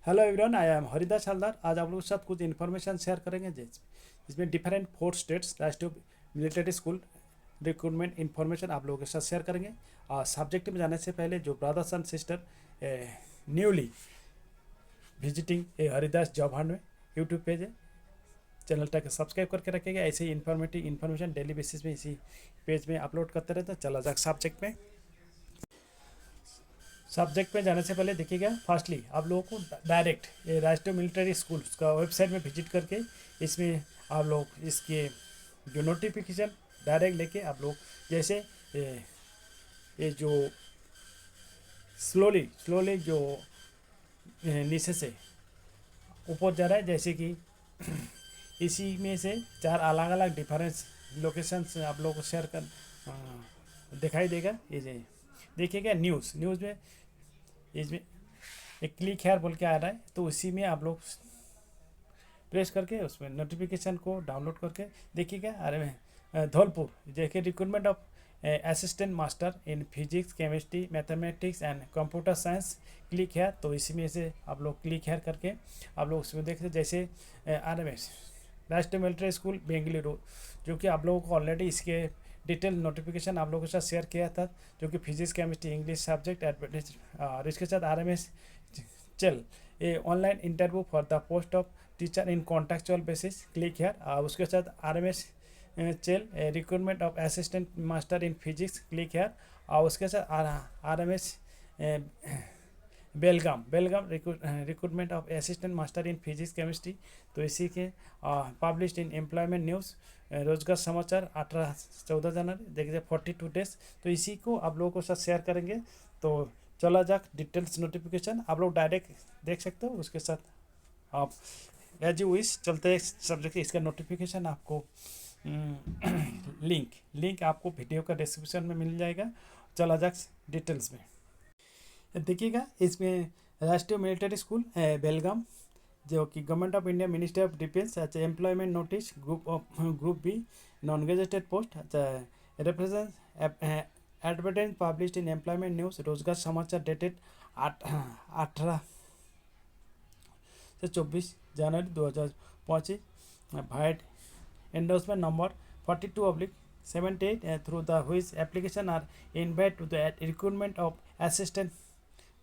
Hello everyone, I am Haridas Haldar. आज आप लोगों के साथ कुछ इन्फॉर्मेशन शेयर करेंगे जिसमें डिफरेंट 4 स्टेट्स राष्ट्रीय मिलिट्री स्कूल रिक्रूटमेंट इन्फॉर्मेशन आप लोगों के साथ शेयर करेंगे। और सब्जेक्ट में जाने से पहले जो brothers and sister newly visiting A Haridas job Hunt में यूट्यूब पेज है, चैनल तक सब्सक्राइब करके रखेगा। ऐसे ही इन्फॉर्मेटिव इन्फॉर्मेशन डेली बेसिस में इसी पेज में अपलोड करते रहते हैं। चला जाए सब्जेक्ट में जाने से पहले देखिएगा, फर्स्टली आप लोगों को डायरेक्ट ये राष्ट्रीय मिलिट्री स्कूल का वेबसाइट में विजिट करके इसमें आप लोग इसके जो नोटिफिकेशन डायरेक्ट लेके आप लोग जैसे ये जो स्लोली जो नीचे से ऊपर जा रहा है, जैसे कि इसी में से 4 अलग अलग डिफरेंस लोकेशंस आप लोगों को शेयर कर दिखाई देगा। ये देखिएगा न्यूज़ में इसमें एक क्लिक हेयर बोल के आ रहा है, तो उसी में आप लोग प्रेस करके उसमें नोटिफिकेशन को डाउनलोड करके देखिएगा। अरे धौलपुर देखिए recruitment of assistant master in physics, chemistry, mathematics and computer science, click here. तो इसी में से आप लोग क्लिक हेयर करके आप लोग उसमें देखते जैसे RMS राष्ट्रीय मिलिट्री स्कूल बेंगलुरु, जो कि आप लोगों को ऑलरेडी इसके डिटेल नोटिफिकेशन आप लोगों के साथ शेयर किया था, जो कि physics, chemistry, English subject advertise. और इसके साथ RMS Chail a online interview for the post of teacher in contractual basis, click here. और उसके साथ RMS Chail recruitment of assistant master in physics, click here. और उसके साथ RMS Belgaum recruitment of assistant master in physics, chemistry. तो इसी के published in employment news Rozgar समाचार 14 जनवरी देखिए 42 डेज। तो इसी को आप लोगों को साथ शेयर करेंगे। तो चला जा डिटेल्स नोटिफिकेशन आप लोग डायरेक्ट देख सकते हो। उसके साथ आप एज यू विश चलते सब्जेक्ट इसका नोटिफिकेशन आपको लिंक आपको वीडियो का डिस्क्रिप्शन में मिल जाएगा। चला जा डिटेल्स में देखिएगा। इसमें राष्ट्रीय मिलिट्री स्कूल बेलगाम, जो कि government of India ministry of defence, अच्छा employment notice group B non gazetted post, अच्छा represent advertise published in employment news Rozgar Samachar dated 18 से 24 जनवरी 2025, भाइट endorsement number 42/78 through the which application are invite to the recruitment of assistant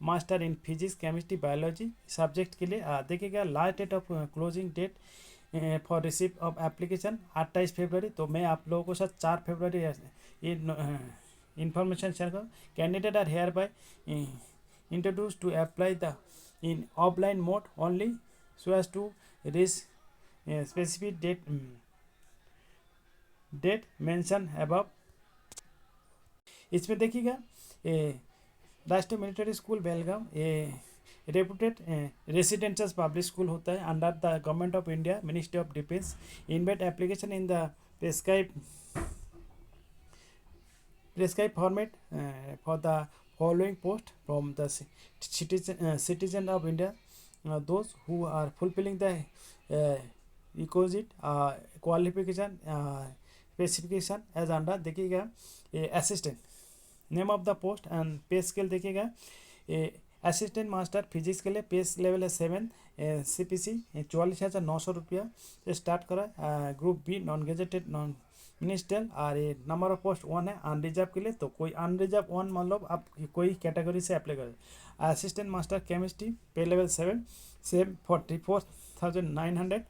master in physics, chemistry, biology subject के लिए देखिएगा। Last date of closing date for receive of application 28 फरवरी। तो मैं आप लोगों को साथ 4 फरवरी ये इंफॉर्मेशन शेयर करूँ। Candidate are hereby introduce to apply the in offline mode only so as to reach specific date mention above. इसमें देखिएगा राष्ट्रीय मिलिट्री स्कूल बेलगाम ये रेपुटेड रेसिडेंशियल पब्लिक स्कूल होता है under the government of India ministry of defence. Invite application in the prescribed format for the following post from the citizen of India, those who are fulfilling the requisite qualification specification as under। देखिएगा assistant name of the post and पे scale देखिएगा। Assistant master physics के लिए पे level है 7 CPC 44,900 रुपया से start करा। Group B non gazetted non ministerial. और ये नंबर ऑफ पोस्ट 1 है अनरिजर्व के लिए। तो कोई अनरिजर्व 1 मतलब आप कोई कैटेगरी से अप्लाई करें। असिस्टेंट मास्टर केमिस्ट्री पे लेवल 7 सेम 44,900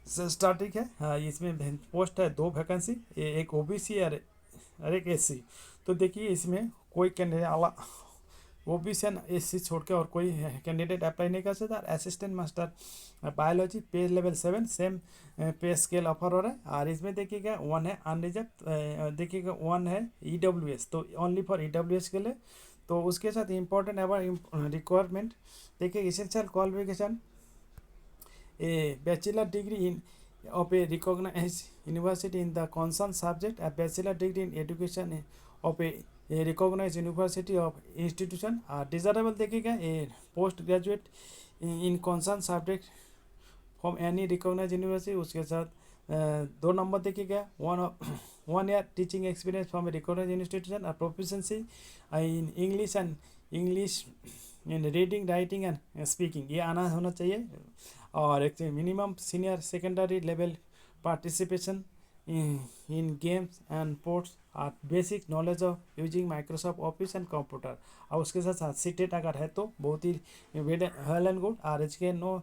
से स्टार्टिंग है। इसमें पोस्ट है 2 वैकेंसी, एक OBC और एक SC। तो देखिए इसमें कोई कैंडिडेट OBC एंड SC छोड़ के और कोई कैंडिडेट अप्लाई नहीं कर सकता। असिस्टेंट मास्टर बायोलॉजी पे लेवल 7 सेम पे स्केल ऑफर हो रहा है। और इसमें देखिएगा 1 है अनरिजर्व, देखिएगा 1 है EWS, तो ओनली फॉर EWS के लिए। तो उसके साथ इम्पोर्टेंट अबाउट रिक्वायरमेंट देखिए essential qualification bachelor degree in of a recognized university in the concerned subject, a bachelor degree in education of a recognized university of institution। desirable देखिएगा a post graduate in concerned subject from any recognized university। उसके साथ 2 number देखिएगा 1 year teaching experience from a recognized institution, a proficiency in English and English in reading writing and speaking, ये आना होना चाहिए। और एक minimum senior secondary level participation in games and sports और basic knowledge of using Microsoft Office and computer. और उसके साथ साथ सीटेट अगर है तो बहुत ही वेल एंड गुड। और एच के नो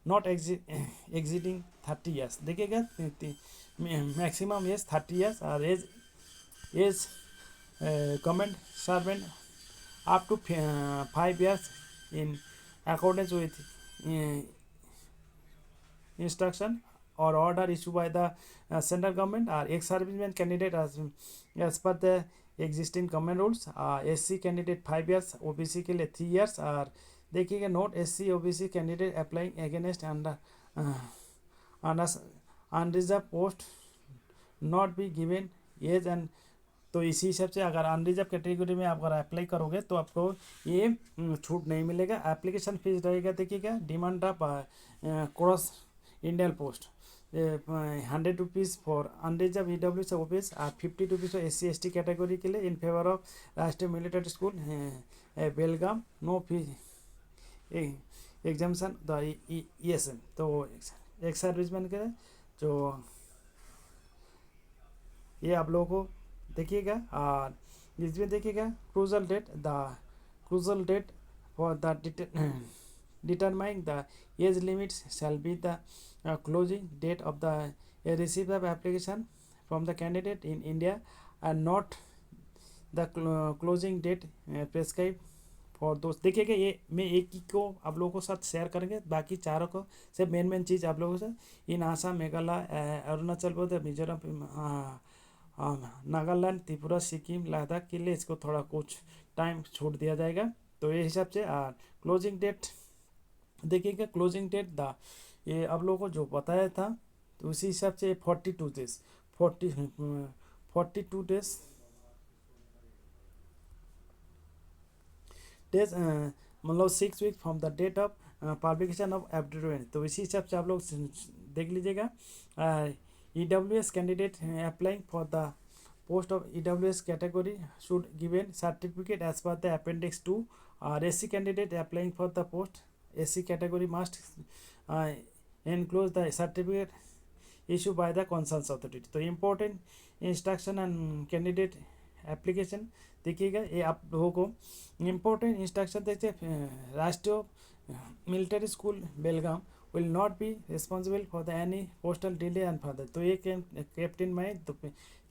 नॉट एग्जिटिंग 30 ईयर्स, देखिएगा मैक्सिमम एज 30 ईयर्स। और age government servant up to 5 years in accordance with instruction or order issued by the central government, or ex-serviceman candidate as per the existing government rules। SC candidate 5 years, OBC के लिए 3 years। और देखिएगा note SC OBC candidate applying against unreserve post not be given age and. तो इसी हिसाब से अगर unreserved category में आप अगर अप्लाई करोगे तो आपको ये छूट नहीं मिलेगा। एप्लीकेशन फीस रहेगा, देखिएगा demand of cross Indian post 100 rupees for unreserve EW office और 50 रुपीज़ SC ST कैटेगरी के लिए in favour of Rashtriya military school Belgaum, no fee examination the ESM। तो एक सर्विसमैन के जो ये आप लोगों को देखिएगा। और इसमें देखिएगा crucial date for the determining the age limits shall be the closing date of the receive of application from the candidate in India and not the closing date prescribe for दोस्त। देखिएगा ये मैं एक ही को आप लोगों को साथ शेयर करेंगे, बाकी चारों को से मेन चीज़ आप लोगों से इन आसाम, मेघालय, अरुणाचल प्रदेश, मिजोरम, नागालैंड, त्रिपुरा, सिक्किम, लद्दाख के लिए इसको थोड़ा कुछ टाइम छूट दिया जाएगा। तो ये हिसाब से क्लोजिंग डेट देखिएगा, क्लोजिंग डेट द ये आप लोगों को जो बताया था तो उसी हिसाब से 42 डेज 42 डेज मतलब 6 week from the date of publication of advertisement. तो इसी हिसाब से आप लोग देख लीजिएगा। EWS candidate applying for the post of EWS category should given certificate as per the appendix 2। SC candidate applying for the post SC category must enclose the certificate issued by the concerned authority। तो important instruction and candidate application देखिएगा, ये आप लोगों को important instruction देखते राष्ट्रीय military school Belgaum will not be responsible for the any postal delay and further। तो ये कैप्टन में तो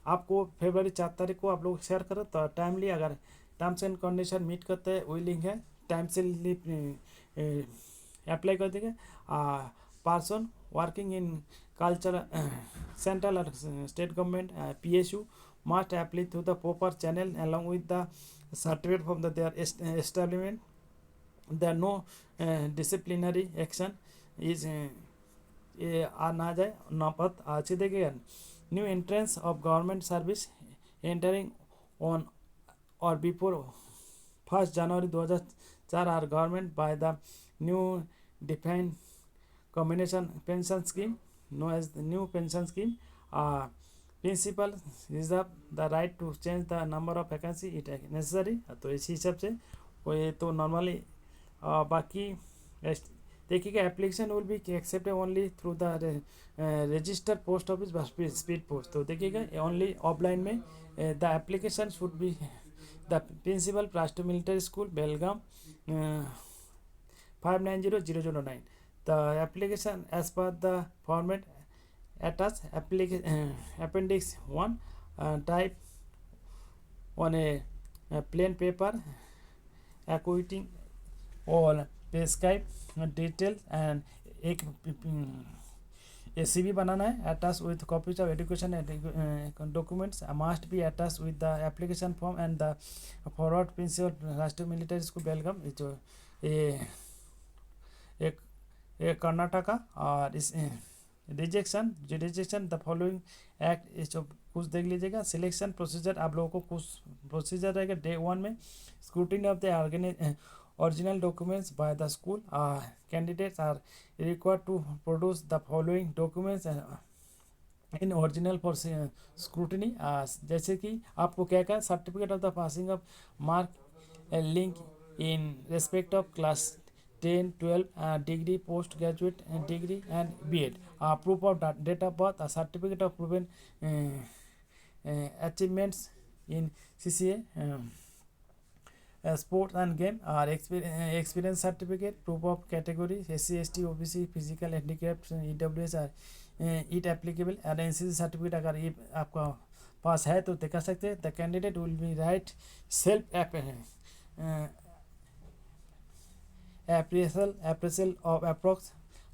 आपको फरवरी 4 तारीख को आप लोग शेयर करो तो टाइमली अगर टर्म्स एंड कंडीशन मीट करते हैं विलिंग है टाइम से अप्लाई कर देंगे। Person working in culture central और state government PSU must apply through the proper channel along with the certificate from their establishment। There are no disciplinary action is ये आ ना जाए नौबत अच्छी देखिएगा। New entrance of government service entering on or before 1 January 2004 are government by the new defined combination pension scheme known as the new pension scheme. Principal reserve the right to change the number of vacancy it necessary. तो इसी हिसाब से वो ये तो normally बाकी देखिएगा application will be accepted only through the registered post office speed post. तो देखिएगा ओनली ऑफलाइन में the application should be the principal Rashtriya military school Belgaum 590009। The application as per the format attach appendix 1 type on a plain paper acquainting all prescribed details and एक CV बनाना है attach with copies of education documents must be attach with the application form and the forward principal Rashtriya military school Belgaum. जो एक कर्नाटका और इस rejection the following act जो कुछ देख लीजिएगा। सिलेक्शन प्रोसीजर आप लोगों को कुछ प्रोसीजर रहेगा। डे 1 में scrutiny of the original documents by the school candidates are required to produce the following documents in original for scrutiny। जैसे कि आपको क्या क्या certificate of the passing of mark link in respect of class 10 12 degree post graduate degree and B.Ed. Proof of date of birth, a certificate of proven achievements in CCA, sports and game, or experience certificate, proof of category SC ST OBC physical handicaps EWS are it applicable, और NCC certificate अगर ये आपका पास है तो दिखा सकते हैं. The candidate will be right self appraisal of approx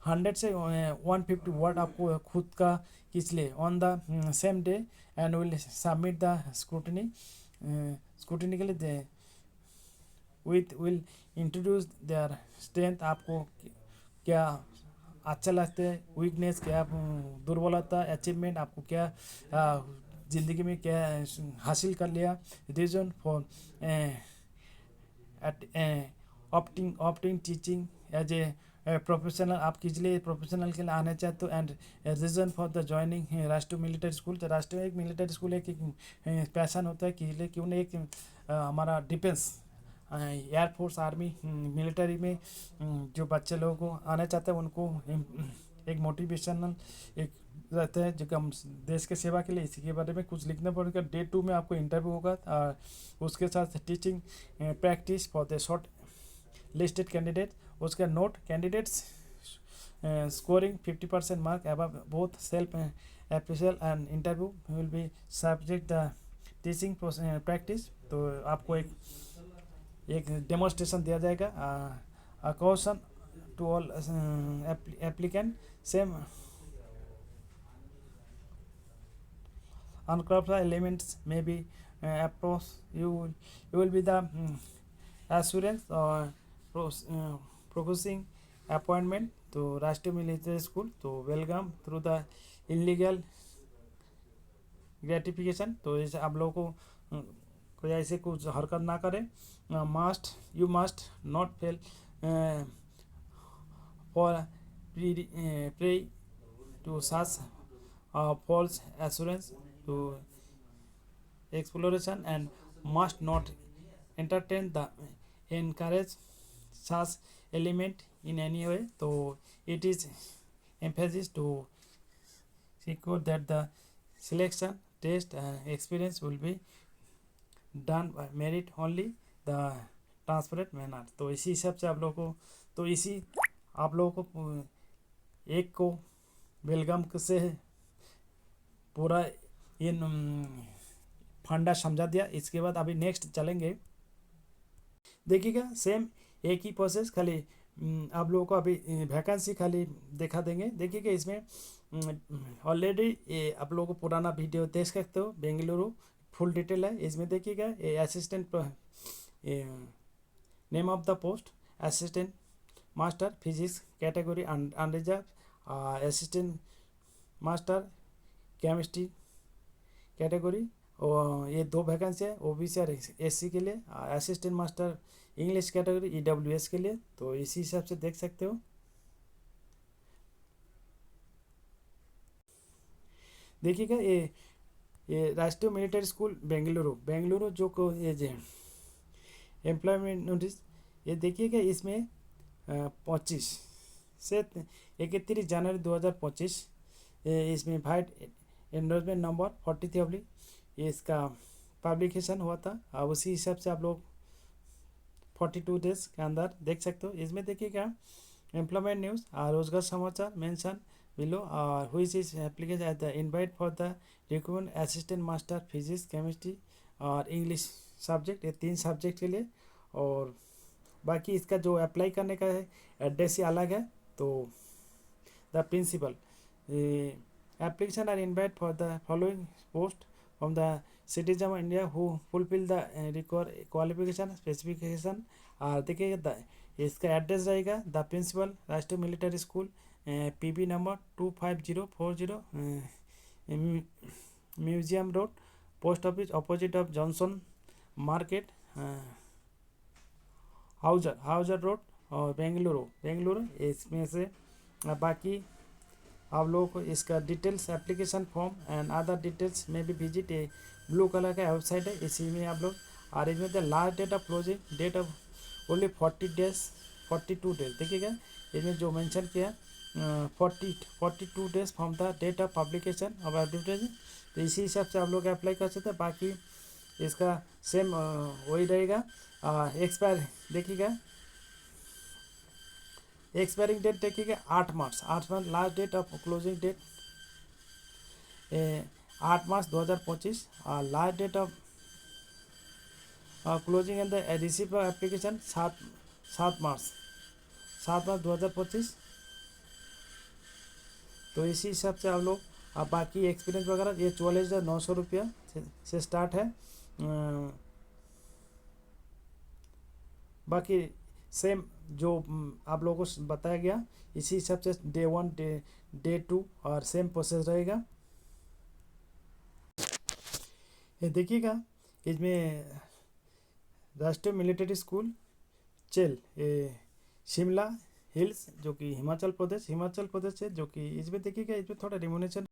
100 से 150 वर्ड आपको खुद का खींच ले on the same day and will submit the scrutiny के लिए with will introduce their strength. आपको क्या अच्छा लगता है, वीकनेस क्या, दुर्बलता, अचीवमेंट, आपको क्या ज़िंदगी में क्या हासिल कर लिया, reason for opting teaching as a professional, आप किस लिए प्रोफेशनल के लिए आना चाहते हो, and reason for the joining Rashtriya military school. तो राष्ट्रीय एक मिलिट्री स्कूल है कि पैशन होता है कि क्यों नहीं एक हमारा डिफेंस एयरफोर्स आर्मी मिलिट्री में जो बच्चे लोगों को आना चाहते हैं उनको एक मोटिवेशनल एक रहता है जो कि हम देश के सेवा के लिए इसी के बारे में कुछ लिखना पड़ेगा. डे 2 में आपको इंटरव्यू होगा. उसके साथ teaching practice for the short listed candidate. उसका note candidates scoring 50% mark above both self appraisal and interview will be subject the teaching practice. तो आपको एक डेमोन्स्ट्रेशन दिया जाएगा. Question to all applicant same uncraft elements may be approach. You will be the assurance or progressing appointment to राष्ट्रीय military school. तो welcome through the illegal gratification. तो जैसे आप लोगों को कोई ऐसे कुछ हरकत ना करें. You must not fail for pray to such false assurance to exploration and must not entertain the encourage such element in any way. So it is emphasis to secure that the selection test experience will be done by merit only the transparent manner. तो इसी हिसाब से आप लोगों को तो इसी आप लोगों को एक को बेलगाम से पूरा ये फंडा समझा दिया. इसके बाद अभी नेक्स्ट चलेंगे. देखिएगा सेम एक ही प्रोसेस, खाली आप लोगों को अभी वैकेंसी खाली दिखा देंगे. देखिएगा इसमें ऑलरेडी आप लोगों को पुराना वीडियो देख सकते हो. बेंगलुरु फुल डिटेल है. इसमें देखिएगा assistant name of the post assistant master physics category unreserve, assistant master chemistry category. और ये 2 वैकेंसी है ओबीसी और एससी के लिए. Assistant master English category EWS के लिए. तो इसी हिसाब से देख सकते हो. देखिएगा ये राष्ट्रीय मिलिट्री स्कूल बेंगलुरु जो को ये जो एम्प्लॉयमेंट नोटिस ये देखिएगा. इसमें 25 से 31 जनवरी 2025 इसमें वाइट एंडोर्समेंट नंबर 43 इसका पब्लिकेशन हुआ था. उसी हिसाब से आप लोग 42 डेज के अंदर देख सकते हो. इसमें देखिएगा एम्प्लॉयमेंट न्यूज़ रोजगार समाचार mention below which is application at the invite for the recruitment assistant master physics chemistry और इंग्लिश सब्जेक्ट. ये 3 सब्जेक्ट के लिए. और बाकी इसका जो अप्लाई करने का है एड्रेस ही अलग है. तो the principal application are invited for the following post from the citizen of India who fulfill the required qualification specification. देखिए इसका एड्रेस रहेगा the principal Rashtriya military school PB number 25040 museum road post office opposite of Johnson market Hosur road और बेंगलुरु. इसमें से बाकी आप लोगों को इसका details application form and other details में भी विजिट ब्लू कलर का वेबसाइट है. इसी में आप लोग और इसमें the last date of closing date of only 42 days देखिएगा इसमें जो मेंशन किया 42 days from the date of publication of advertisement. तो इसी हिसाब से आप लोग अप्लाई कर सकते हैं। बाकी इसका सेम वही रहेगा। एक्सपायर देखिएगा, एक्सपायरिंग डेट देखिएगा 8 March last date of closing date 8 March 2025 और last date of closing and the receive application 7 March 2025। तो इसी हिसाब से आप लोग बाकी एक्सपीरियंस वगैरह ये 44,900 रुपया से स्टार्ट है। बाकी सेम जो आप लोगों को बताया गया इसी हिसाब से डे 1 डे 2 और सेम प्रोसेस रहेगा। ये देखिएगा इसमें राष्ट्रीय मिलिट्री स्कूल चेल ये शिमला हिल्स जो कि हिमाचल प्रदेश है, जो कि इसमें देखिएगा इसमें थोड़ा रिम्यूनरेशन